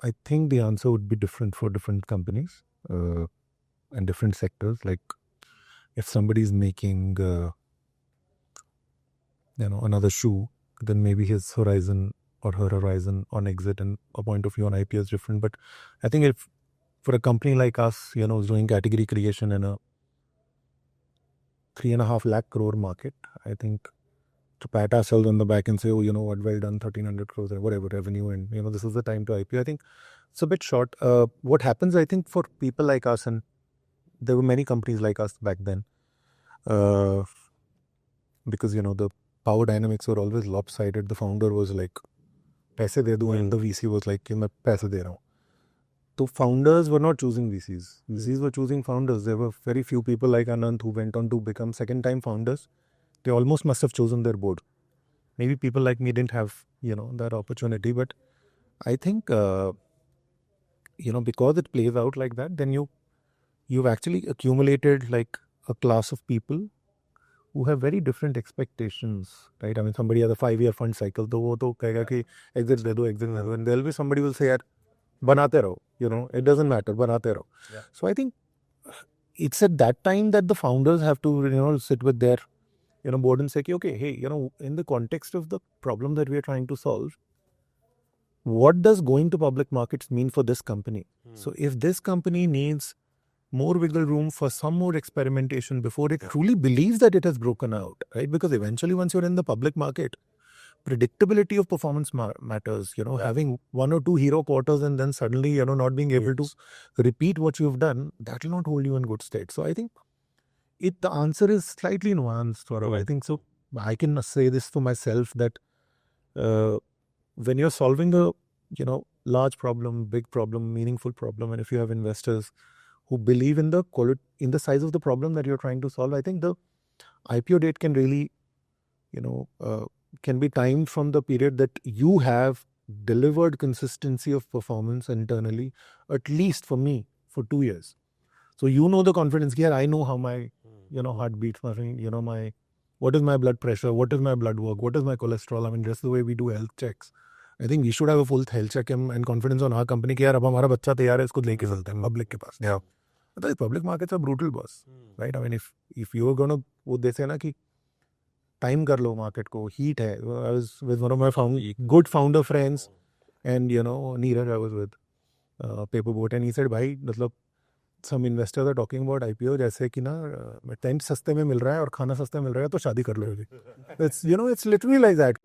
I think the answer would be different for different companies and different sectors. Like if somebody is making, another shoe, then maybe his horizon or her horizon on exit and a point of view on IPO is different. But I think if for a company like us, doing category creation in a 3.5 lakh crore market, I think to pat ourselves on the back and say, oh, you know what, well done, 1,300 crores or whatever revenue, and this is the time to IPO. I think it's a bit short. What happens, I think, for people like us, and there were many companies like us back then, because the power dynamics were always lopsided. The founder was like, "Paise de do," and the VC was like, "मैं पैसे दे रहा हूँ." So founders were not choosing VCs. VCs were choosing founders. There were very few people like Anand who went on to become second-time founders. They almost must have chosen their board. Maybe people like me didn't have, that opportunity. But I think, because it plays out like that, then you've actually accumulated like a class of people who have very different expectations, right? I mean, somebody has a 5-year fund cycle, तो वो तो कहेगा कि exits दे दो, and there'll be somebody who will say, यार बनाते रहो, it doesn't matter, बनाते रहो. Yeah. So I think it's at that time that the founders have to, sit with their, board and say, okay, hey, in the context of the problem that we are trying to solve, what does going to public markets mean for this company? So if this company needs more wiggle room for some more experimentation before it truly believes that it has broken out, right? Because eventually once you're in the public market, predictability of performance matters, having 1 or 2 hero quarters and then suddenly, not being able to repeat what you've done, that will not hold you in good state. So I think the answer is slightly nuanced, Saurav. I think so. I can say this for myself that when you're solving a, large problem, big problem, meaningful problem, and if you have investors who believe in the quality, in the size of the problem that you're trying to solve, I think the IPO date can really, can be timed from the period that you have delivered consistency of performance internally, at least for me, for 2 years. So the confidence here. I know how my, heart beats, my, what is my blood pressure, what is my blood work, what is my cholesterol. I mean, just the way we do health checks. I think we should have a full health check and confidence on our company कि यार अब हमारा बच्चा तैयार है, इसको लेके चलते हैं public के पास. Yeah. But public markets are brutal, boss. Right? I mean, if you are going to, वो they say ना कि time कर लो market को, heat है. I was with one of my good founder friends, and Neeraj I was with Paperboat, and he said, भाई मतलब some investors are talking about IPO जैसे कि ना टेंट सस्ते में मिल रहा है और खाना सस्ते में मिल रहा है तो शादी कर लो. It's it's literally like that.